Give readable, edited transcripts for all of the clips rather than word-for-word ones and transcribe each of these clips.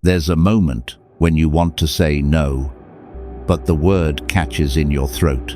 There's a moment when you want to say no, but the word catches in your throat.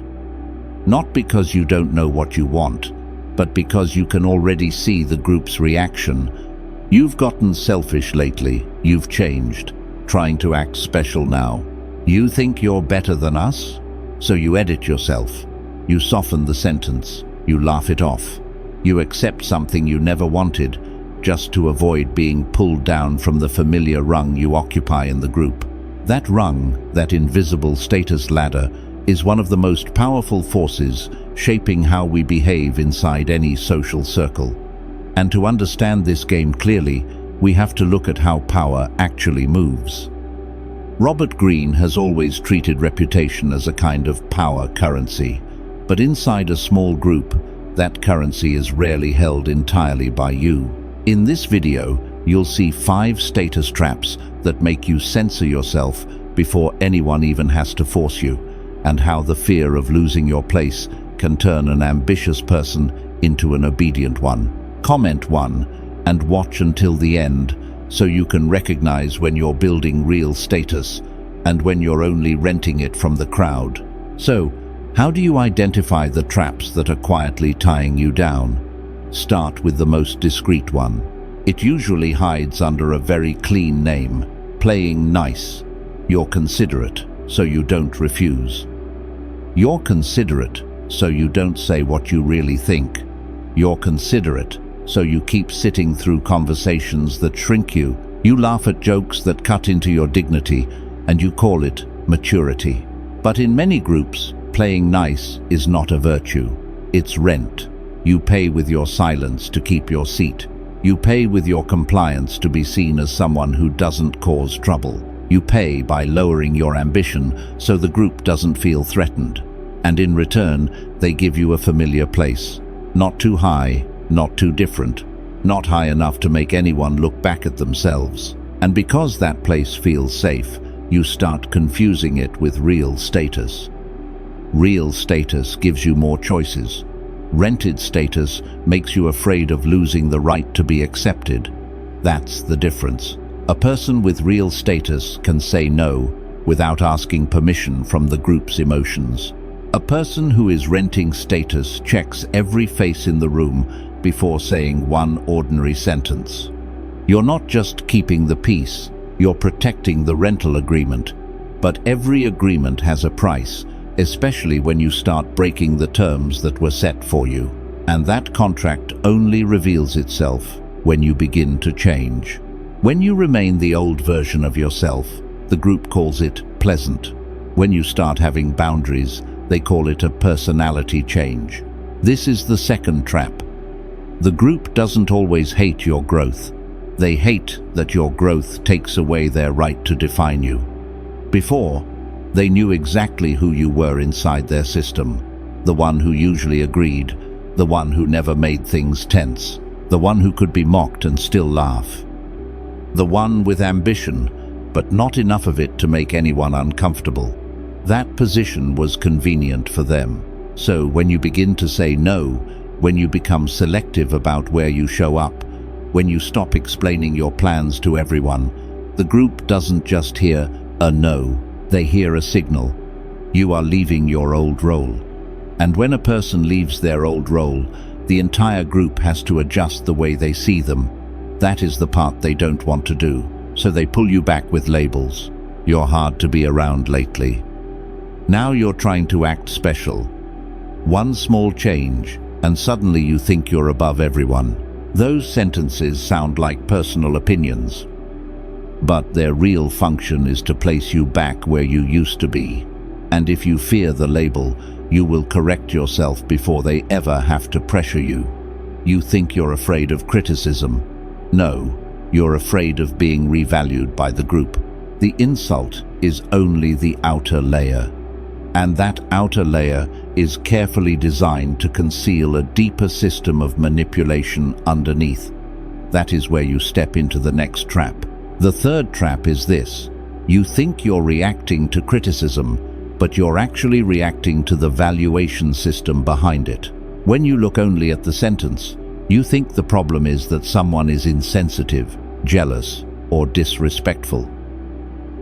Not because you don't know what you want, but because you can already see the group's reaction. You've gotten selfish lately, you've changed, trying to act special now. You think you're better than us? So you edit yourself. You soften the sentence. You laugh it off. You accept something you never wanted, just to avoid being pulled down from the familiar rung you occupy in the group. That rung, that invisible status ladder, is one of the most powerful forces shaping how we behave inside any social circle. And to understand this game clearly, we have to look at how power actually moves. Robert Greene has always treated reputation as a kind of power currency, but inside a small group, that currency is rarely held entirely by you. In this video, you'll see 5 status traps that make you censor yourself before anyone even has to force you, and how the fear of losing your place can turn an ambitious person into an obedient one. Comment 1 and watch until the end so you can recognize when you're building real status and when you're only renting it from the crowd. So, how do you identify the traps that are quietly tying you down? Start with the most discreet one. It usually hides under a very clean name: playing nice. You're considerate, so you don't refuse. You're considerate, so you don't say what you really think. You're considerate, so you keep sitting through conversations that shrink you. You laugh at jokes that cut into your dignity, and you call it maturity. But in many groups, playing nice is not a virtue. It's rent. You pay with your silence to keep your seat. You pay with your compliance to be seen as someone who doesn't cause trouble. You pay by lowering your ambition so the group doesn't feel threatened. And in return, they give you a familiar place. Not too high, not too different, not high enough to make anyone look back at themselves. And because that place feels safe, you start confusing it with real status. Real status gives you more choices. Rented status makes you afraid of losing the right to be accepted. That's the difference. A person with real status can say no without asking permission from the group's emotions. A person who is renting status checks every face in the room before saying one ordinary sentence. You're not just keeping the peace, you're protecting the rental agreement. But every agreement has a price, especially when you start breaking the terms that were set for you. And that contract only reveals itself when you begin to change. When you remain the old version of yourself, the group calls it pleasant. When you start having boundaries, they call it a personality change. This is the second trap. The group doesn't always hate your growth. They hate that your growth takes away their right to define you. Before, they knew exactly who you were inside their system. The one who usually agreed, the one who never made things tense, the one who could be mocked and still laugh. The one with ambition, but not enough of it to make anyone uncomfortable. That position was convenient for them. So when you begin to say no, when you become selective about where you show up, when you stop explaining your plans to everyone, the group doesn't just hear a no, they hear a signal. You are leaving your old role. And when a person leaves their old role, the entire group has to adjust the way they see them. That is the part they don't want to do, so they pull you back with labels. You're hard to be around lately. Now you're trying to act special. One small change, and suddenly you think you're above everyone. Those sentences sound like personal opinions, but their real function is to place you back where you used to be. And if you fear the label, you will correct yourself before they ever have to pressure you. You think you're afraid of criticism. No, you're afraid of being revalued by the group. The insult is only the outer layer. And that outer layer is carefully designed to conceal a deeper system of manipulation underneath. That is where you step into the next trap. The third trap is this. You think you're reacting to criticism, but you're actually reacting to the valuation system behind it. When you look only at the sentence, you think the problem is that someone is insensitive, jealous, or disrespectful.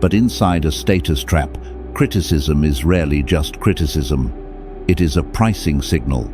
But inside a status trap, criticism is rarely just criticism. It is a pricing signal.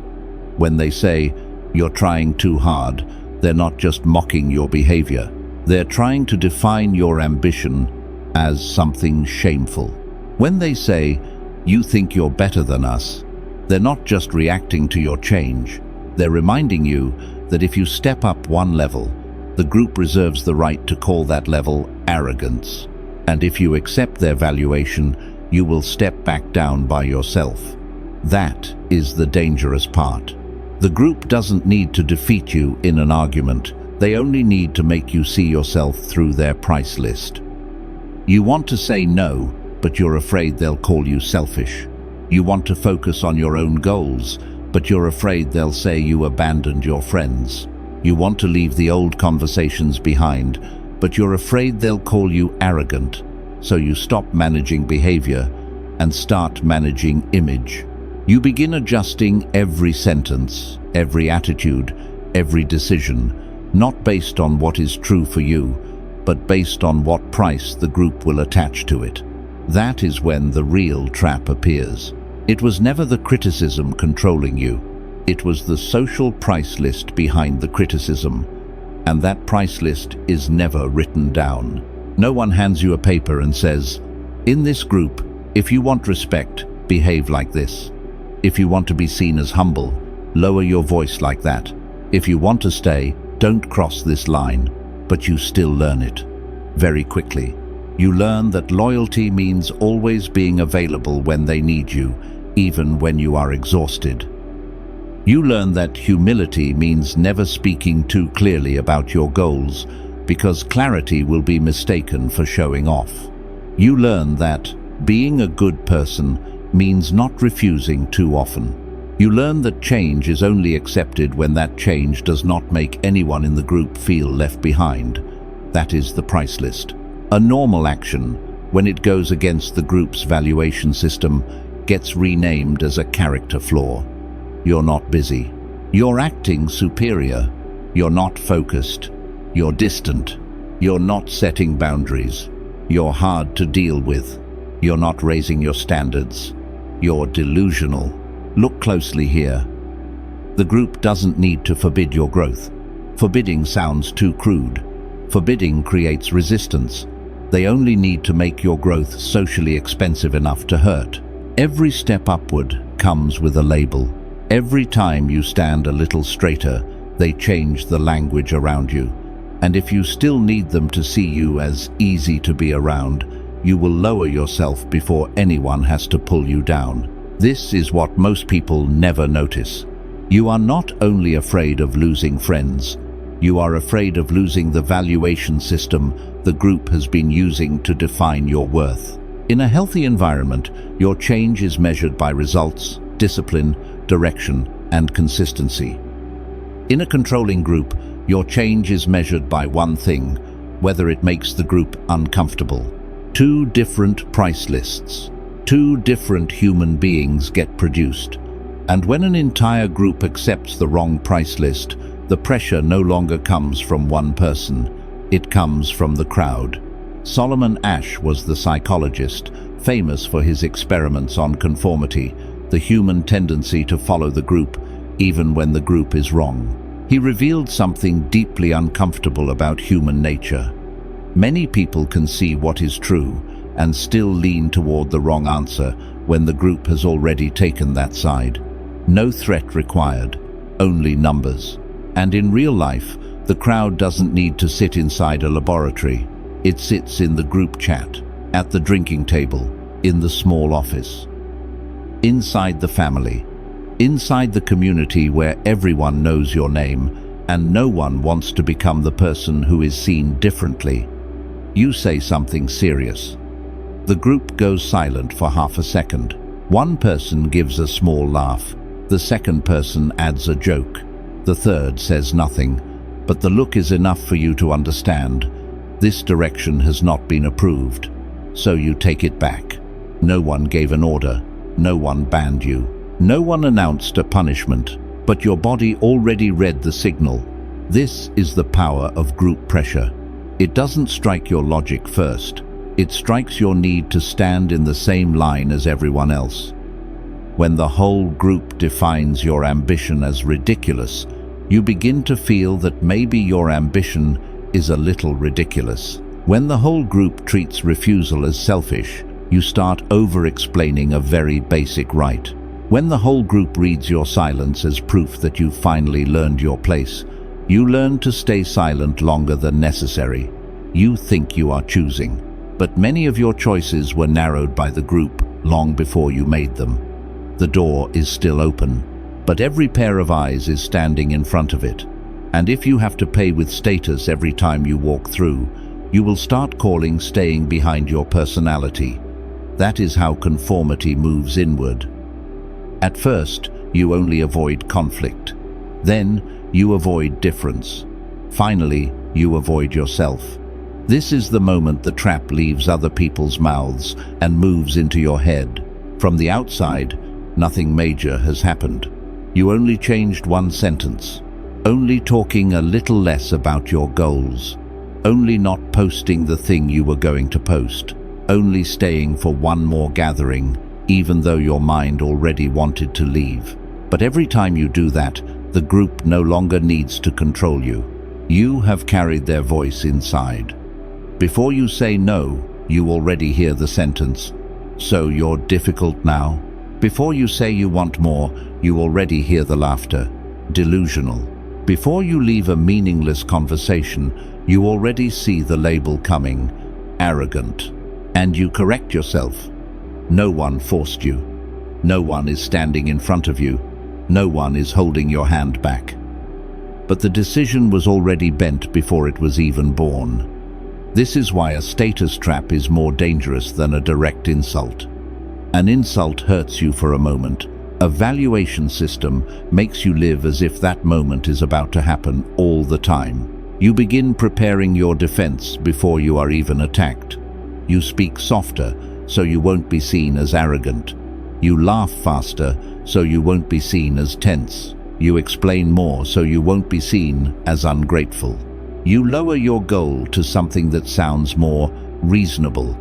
When they say, "You're trying too hard," they're not just mocking your behavior. They're trying to define your ambition as something shameful. When they say, "You think you're better than us," they're not just reacting to your change. They're reminding you that if you step up one level, the group reserves the right to call that level arrogance. And if you accept their valuation, you will step back down by yourself. That is the dangerous part. The group doesn't need to defeat you in an argument. They only need to make you see yourself through their price list. You want to say no, but you're afraid they'll call you selfish. You want to focus on your own goals, but you're afraid they'll say you abandoned your friends. You want to leave the old conversations behind, but you're afraid they'll call you arrogant. So you stop managing behavior and start managing image. You begin adjusting every sentence, every attitude, every decision, not based on what is true for you, but based on what price the group will attach to it. That is when the real trap appears. It was never the criticism controlling you. It was the social price list behind the criticism. And that price list is never written down. No one hands you a paper and says, "In this group, if you want respect, behave like this. If you want to be seen as humble, lower your voice like that. If you want to stay, don't cross this line." But you still learn it. Very quickly. You learn that loyalty means always being available when they need you, even when you are exhausted. You learn that humility means never speaking too clearly about your goals, because clarity will be mistaken for showing off. You learn that being a good person means not refusing too often. You learn that change is only accepted when that change does not make anyone in the group feel left behind. That is the price list. A normal action, when it goes against the group's valuation system, gets renamed as a character flaw. You're not busy. You're acting superior. You're not focused. You're distant. You're not setting boundaries. You're hard to deal with. You're not raising your standards. You're delusional. Look closely here. The group doesn't need to forbid your growth. Forbidding sounds too crude. Forbidding creates resistance. They only need to make your growth socially expensive enough to hurt. Every step upward comes with a label. Every time you stand a little straighter, they change the language around you. And if you still need them to see you as easy to be around, you will lower yourself before anyone has to pull you down. This is what most people never notice. You are not only afraid of losing friends, you are afraid of losing the valuation system the group has been using to define your worth. In a healthy environment, your change is measured by results, discipline, direction, and consistency. In a controlling group, your change is measured by one thing, whether it makes the group uncomfortable. Two different price lists. Two different human beings get produced. And when an entire group accepts the wrong price list, the pressure no longer comes from one person. It comes from the crowd. Solomon Asch was the psychologist, famous for his experiments on conformity, the human tendency to follow the group, even when the group is wrong. He revealed something deeply uncomfortable about human nature. Many people can see what is true and still lean toward the wrong answer when the group has already taken that side. No threat required, only numbers. And in real life, the crowd doesn't need to sit inside a laboratory. It sits in the group chat, at the drinking table, in the small office. Inside the family, inside the community where everyone knows your name and no one wants to become the person who is seen differently. You say something serious. The group goes silent for half a second. One person gives a small laugh. The second person adds a joke. The third says nothing, but the look is enough for you to understand. This direction has not been approved, so you take it back. No one gave an order. No one banned you. No one announced a punishment, but your body already read the signal. This is the power of group pressure. It doesn't strike your logic first. It strikes your need to stand in the same line as everyone else. When the whole group defines your ambition as ridiculous, you begin to feel that maybe your ambition is a little ridiculous. When the whole group treats refusal as selfish, you start over-explaining a very basic right. When the whole group reads your silence as proof that you've finally learned your place, you learn to stay silent longer than necessary. You think you are choosing, but many of your choices were narrowed by the group long before you made them. The door is still open, but every pair of eyes is standing in front of it. And if you have to pay with status every time you walk through, you will start calling staying behind your personality. That is how conformity moves inward. At first, you only avoid conflict. Then, you avoid difference. Finally, you avoid yourself. This is the moment the trap leaves other people's mouths and moves into your head. From the outside, nothing major has happened. You only changed one sentence. Only talking a little less about your goals. Only not posting the thing you were going to post. Only staying for one more gathering, even though your mind already wanted to leave. But every time you do that, the group no longer needs to control you. You have carried their voice inside. Before you say no, you already hear the sentence, "So you're difficult now?" Before you say you want more, you already hear the laughter, "Delusional." Before you leave a meaningless conversation, you already see the label coming, "Arrogant." And you correct yourself. No one forced you. No one is standing in front of you. No one is holding your hand back. But the decision was already bent before it was even born. This is why a status trap is more dangerous than a direct insult. An insult hurts you for a moment. A valuation system makes you live as if that moment is about to happen all the time. You begin preparing your defense before you are even attacked. You speak softer, so you won't be seen as arrogant. You laugh faster, so you won't be seen as tense. You explain more, so you won't be seen as ungrateful. You lower your goal to something that sounds more reasonable,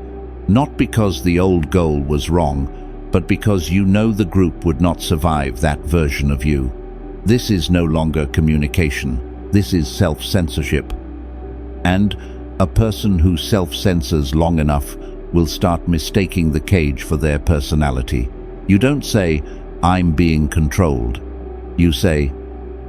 not because the old goal was wrong, but because you know the group would not survive that version of you. This is no longer communication. This is self-censorship. And a person who self-censors long enough will start mistaking the cage for their personality. You don't say, "I'm being controlled." You say,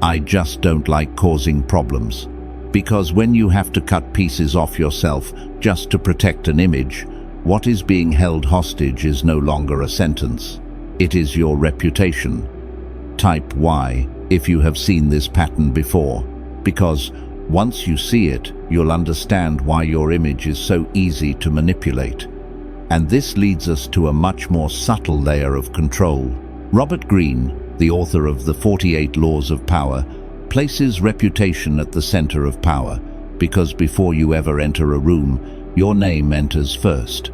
"I just don't like causing problems." Because when you have to cut pieces off yourself just to protect an image, what is being held hostage is no longer a sentence. It is your reputation. Type Y if you have seen this pattern before, because once you see it, you'll understand why your image is so easy to manipulate. And this leads us to a much more subtle layer of control. Robert Greene, the author of The 48 Laws of Power, places reputation at the center of power, because before you ever enter a room, your name enters first.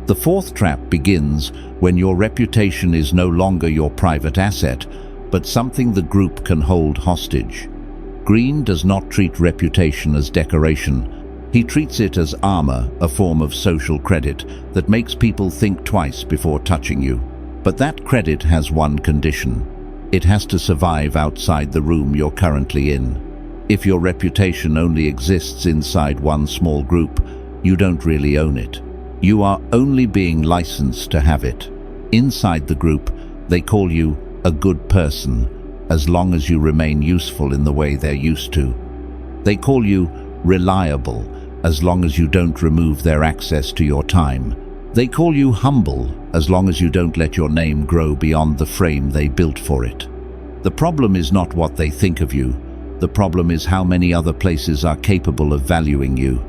The fourth trap begins when your reputation is no longer your private asset, but something the group can hold hostage. Greene does not treat reputation as decoration. He treats it as armor, a form of social credit that makes people think twice before touching you. But that credit has one condition. It has to survive outside the room you're currently in. If your reputation only exists inside one small group, you don't really own it. You are only being licensed to have it. Inside the group, they call you a good person, as long as you remain useful in the way they're used to. They call you reliable, as long as you don't remove their access to your time. They call you humble, as long as you don't let your name grow beyond the frame they built for it. The problem is not what they think of you. The problem is how many other places are capable of valuing you.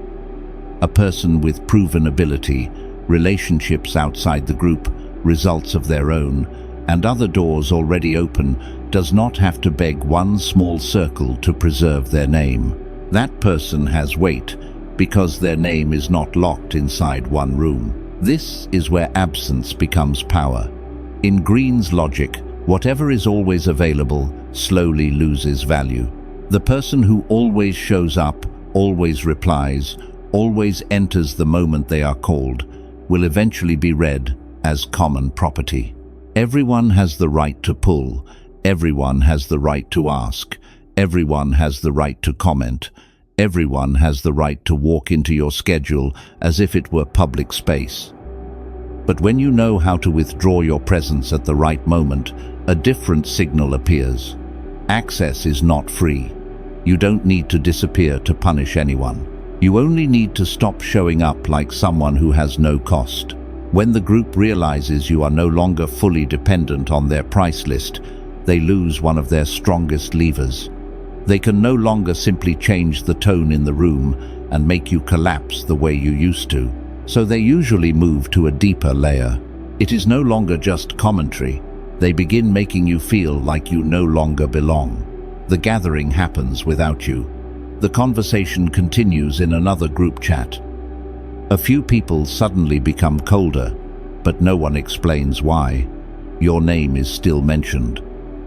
A person with proven ability, relationships outside the group, results of their own, and other doors already open, does not have to beg one small circle to preserve their name. That person has weight, because their name is not locked inside one room. This is where absence becomes power. In Greene's logic, whatever is always available slowly loses value. The person who always shows up, always replies, always enters the moment they are called, will eventually be read as common property. Everyone has the right to pull, everyone has the right to ask, everyone has the right to comment, everyone has the right to walk into your schedule as if it were public space. But when you know how to withdraw your presence at the right moment, a different signal appears. Access is not free. You don't need to disappear to punish anyone. You only need to stop showing up like someone who has no cost. When the group realizes you are no longer fully dependent on their price list, they lose one of their strongest levers. They can no longer simply change the tone in the room and make you collapse the way you used to. So they usually move to a deeper layer. It is no longer just commentary. They begin making you feel like you no longer belong. The gathering happens without you. The conversation continues in another group chat. A few people suddenly become colder, but no one explains why. Your name is still mentioned,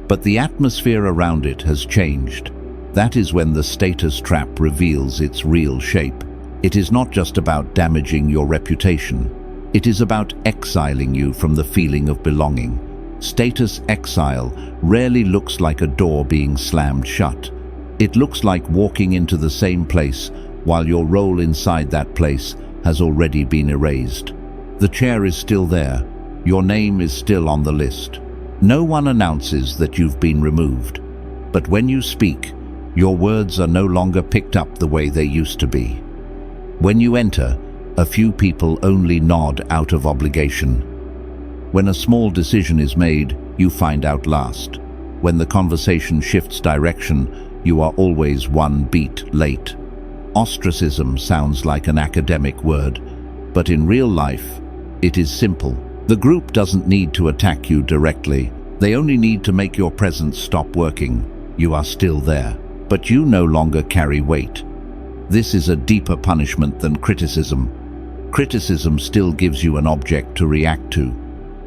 but the atmosphere around it has changed. That is when the status trap reveals its real shape. It is not just about damaging your reputation. It is about exiling you from the feeling of belonging. Status exile rarely looks like a door being slammed shut. It looks like walking into the same place while your role inside that place has already been erased. The chair is still there. Your name is still on the list. No one announces that you've been removed. But when you speak, your words are no longer picked up the way they used to be. When you enter, a few people only nod out of obligation. When a small decision is made, you find out last. When the conversation shifts direction, you are always one beat late. Ostracism sounds like an academic word, but in real life, it is simple. The group doesn't need to attack you directly. They only need to make your presence stop working. You are still there, but you no longer carry weight. This is a deeper punishment than criticism. Criticism still gives you an object to react to.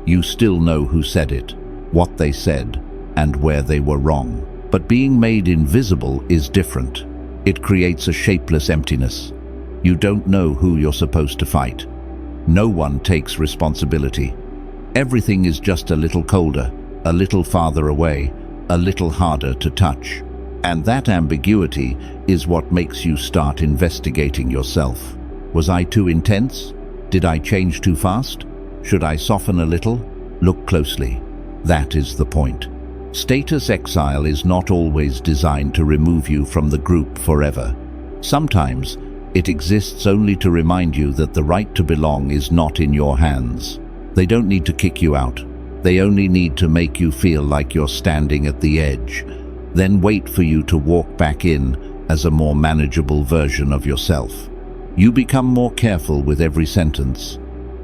You still know who said it, what they said, and where they were wrong. But being made invisible is different. It creates a shapeless emptiness. You don't know who you're supposed to fight. No one takes responsibility. Everything is just a little colder, a little farther away, a little harder to touch. And that ambiguity is what makes you start investigating yourself. Was I too intense? Did I change too fast? Should I soften a little? Look closely. That is the point. Status exile is not always designed to remove you from the group forever. Sometimes it exists only to remind you that the right to belong is not in your hands. They don't need to kick you out. They only need to make you feel like you're standing at the edge, then wait for you to walk back in as a more manageable version of yourself. You become more careful with every sentence.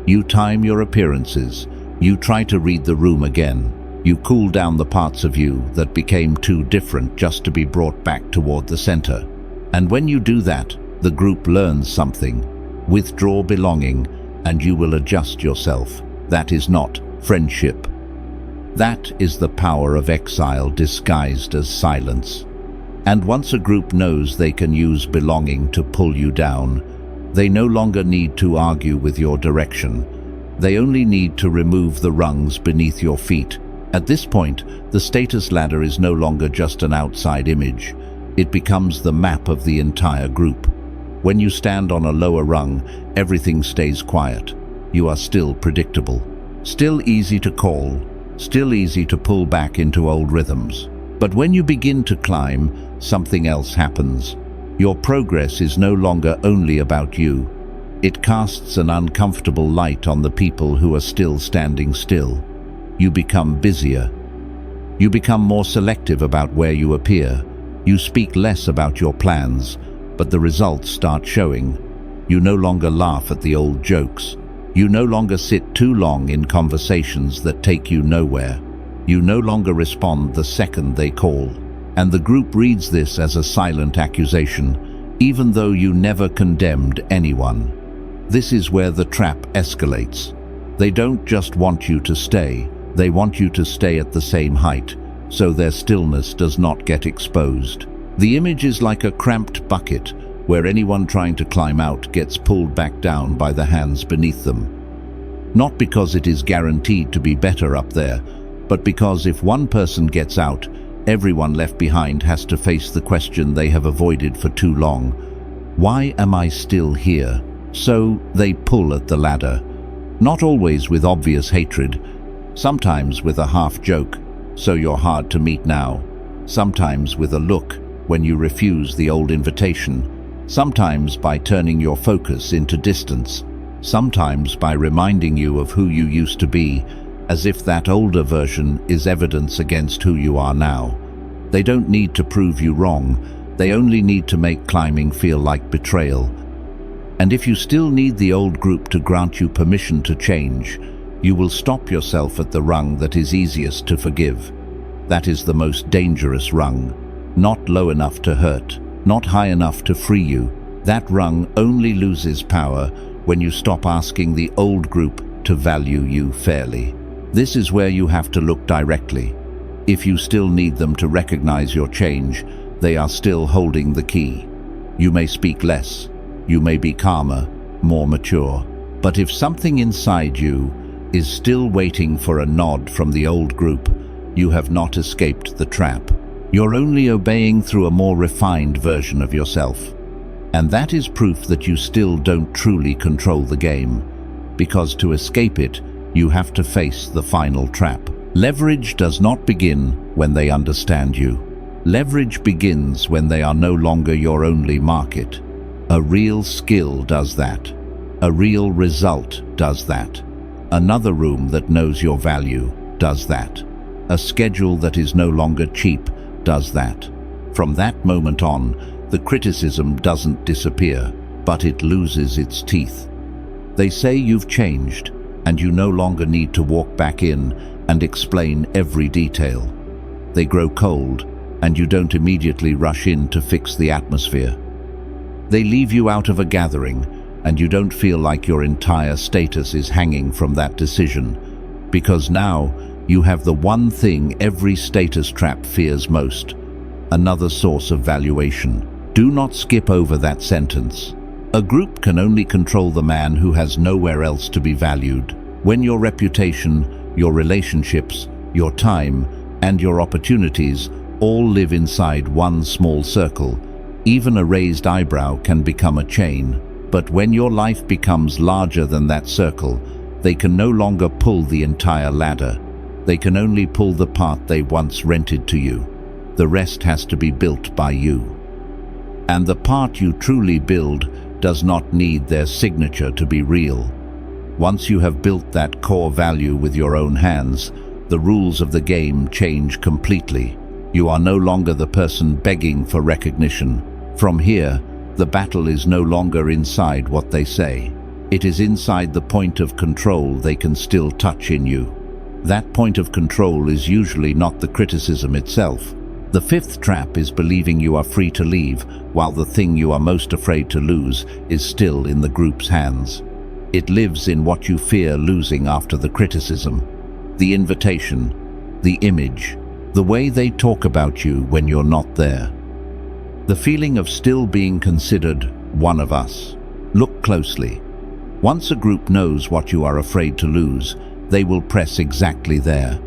You time your appearances. You try to read the room again. You cool down the parts of you that became too different just to be brought back toward the center. And when you do that, the group learns something. Withdraw belonging, and you will adjust yourself. That is not friendship. That is the power of exile disguised as silence. And once a group knows they can use belonging to pull you down, they no longer need to argue with your direction. They only need to remove the rungs beneath your feet. At this point, the status ladder is no longer just an outside image. It becomes the map of the entire group. When you stand on a lower rung, everything stays quiet. You are still predictable, still easy to call, still easy to pull back into old rhythms. But when you begin to climb, something else happens. Your progress is no longer only about you. It casts an uncomfortable light on the people who are still standing still. You become busier. You become more selective about where you appear. You speak less about your plans, but the results start showing. You no longer laugh at the old jokes. You no longer sit too long in conversations that take you nowhere. You no longer respond the second they call. And the group reads this as a silent accusation, even though you never condemned anyone. This is where the trap escalates. They don't just want you to stay, they want you to stay at the same height, so their stillness does not get exposed. The image is like a cramped bucket. where anyone trying to climb out gets pulled back down by the hands beneath them. Not because it is guaranteed to be better up there, but because if one person gets out, everyone left behind has to face the question they have avoided for too long. Why am I still here? So they pull at the ladder, not always with obvious hatred, sometimes with a half joke, so you're hard to meet now, sometimes with a look when you refuse the old invitation, sometimes by turning your focus into distance, sometimes by reminding you of who you used to be, as if that older version is evidence against who you are now. They don't need to prove you wrong, they only need to make climbing feel like betrayal. And if you still need the old group to grant you permission to change, you will stop yourself at the rung that is easiest to forgive. That is the most dangerous rung. Not low enough to hurt, not high enough to free you. That rung only loses power when you stop asking the old group to value you fairly. This is where you have to look directly. If you still need them to recognize your change, they are still holding the key. You may speak less, you may be calmer, more mature, but if something inside you is still waiting for a nod from the old group, you have not escaped the trap. You're only obeying through a more refined version of yourself. And that is proof that you still don't truly control the game, because to escape it, you have to face the final trap. Leverage does not begin when they understand you. Leverage begins when they are no longer your only market. A real skill does that. A real result does that. Another room that knows your value does that. A schedule that is no longer cheap does that. From that moment on, the criticism doesn't disappear, but it loses its teeth. They say you've changed, and you no longer need to walk back in and explain every detail. They grow cold, and you don't immediately rush in to fix the atmosphere. They leave you out of a gathering, and you don't feel like your entire status is hanging from that decision, because now you have the one thing every status trap fears most: another source of valuation. Do not skip over that sentence. A group can only control the man who has nowhere else to be valued. When your reputation, your relationships, your time, and your opportunities all live inside one small circle, even a raised eyebrow can become a chain. But when your life becomes larger than that circle, they can no longer pull the entire ladder. They can only pull the part they once rented to you. The rest has to be built by you. And the part you truly build does not need their signature to be real. Once you have built that core value with your own hands, the rules of the game change completely. You are no longer the person begging for recognition. From here, the battle is no longer inside what they say. It is inside the point of control they can still touch in you. That point of control is usually not the criticism itself. The fifth trap is believing you are free to leave, while the thing you are most afraid to lose is still in the group's hands. It lives in what you fear losing after the criticism. The invitation, the image, the way they talk about you when you're not there. The feeling of still being considered one of us. Look closely. Once a group knows what you are afraid to lose, they will press exactly there.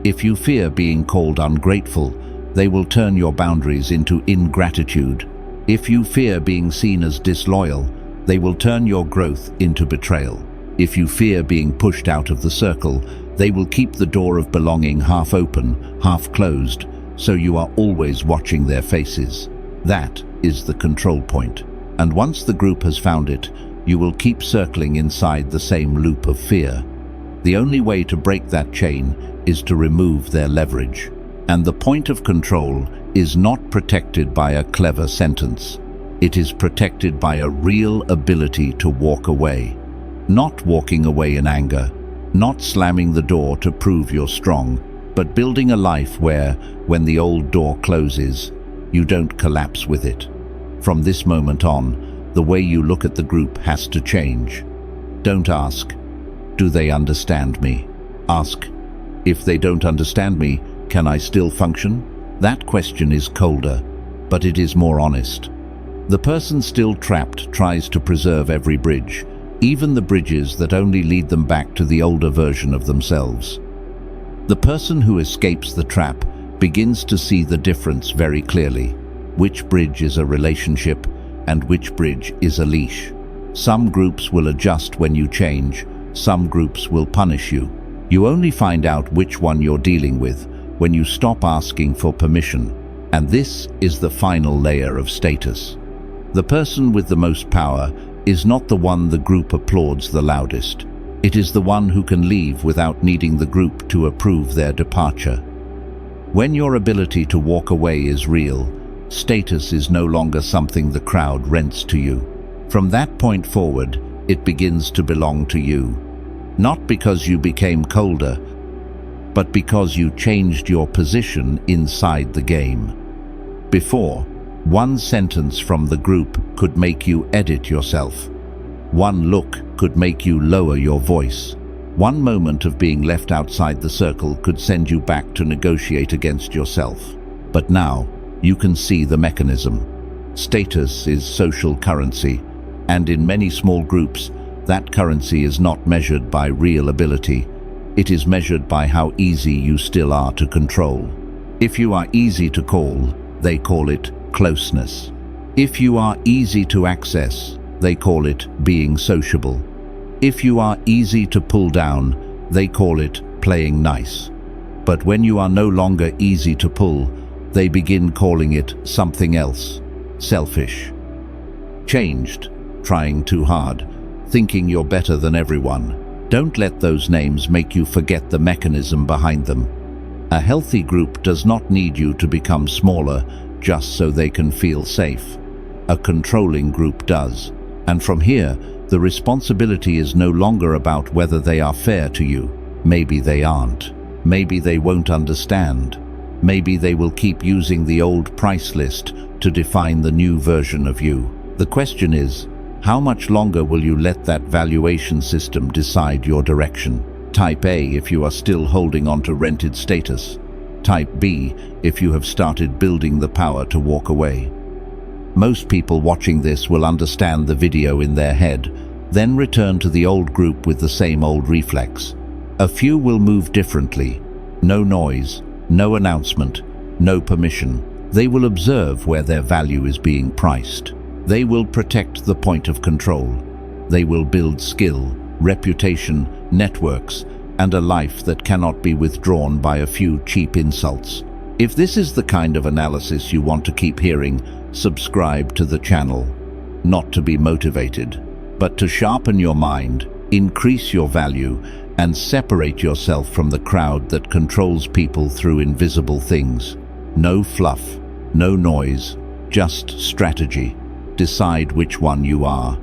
If you fear being called ungrateful, they will turn your boundaries into ingratitude. If you fear being seen as disloyal, they will turn your growth into betrayal. If you fear being pushed out of the circle, they will keep the door of belonging half open, half closed, so you are always watching their faces. That is the control point. And once the group has found it, you will keep circling inside the same loop of fear. The only way to break that chain is to remove their leverage. And the point of control is not protected by a clever sentence. It is protected by a real ability to walk away. Not walking away in anger, not slamming the door to prove you're strong, but building a life where, when the old door closes, you don't collapse with it. From this moment on, the way you look at the group has to change. Don't ask, "Do they understand me?" Ask, "If they don't understand me, can I still function?" That question is colder, but it is more honest. The person still trapped tries to preserve every bridge, even the bridges that only lead them back to the older version of themselves. The person who escapes the trap begins to see the difference very clearly. Which bridge is a relationship and which bridge is a leash. Some groups will adjust when you change, some groups will punish you. You only find out which one you're dealing with when you stop asking for permission. And this is the final layer of status. The person with the most power is not the one the group applauds the loudest. It is the one who can leave without needing the group to approve their departure. When your ability to walk away is real, status is no longer something the crowd rents to you. From that point forward, it begins to belong to you. Not because you became colder, but because you changed your position inside the game. Before, one sentence from the group could make you edit yourself. One look could make you lower your voice. One moment of being left outside the circle could send you back to negotiate against yourself. But now, you can see the mechanism. Status is social currency, and in many small groups, that currency is not measured by real ability. It is measured by how easy you still are to control. If you are easy to call, they call it closeness. If you are easy to access, they call it being sociable. If you are easy to pull down, they call it playing nice. But when you are no longer easy to pull, they begin calling it something else, selfish. Changed, trying too hard, thinking you're better than everyone. Don't let those names make you forget the mechanism behind them. A healthy group does not need you to become smaller just so they can feel safe. A controlling group does. And from here, the responsibility is no longer about whether they are fair to you. Maybe they aren't. Maybe they won't understand. Maybe they will keep using the old price list to define the new version of you. The question is, how much longer will you let that valuation system decide your direction? Type A if you are still holding on to rented status. Type B if you have started building the power to walk away. Most people watching this will understand the video in their head, then return to the old group with the same old reflex. A few will move differently. No noise, no announcement, no permission. They will observe where their value is being priced. They will protect the point of control. They will build skill, reputation, networks, and a life that cannot be withdrawn by a few cheap insults. If this is the kind of analysis you want to keep hearing, subscribe to the channel. Not to be motivated, but to sharpen your mind, increase your value, and separate yourself from the crowd that controls people through invisible things. No fluff, no noise, just strategy. Decide which one you are.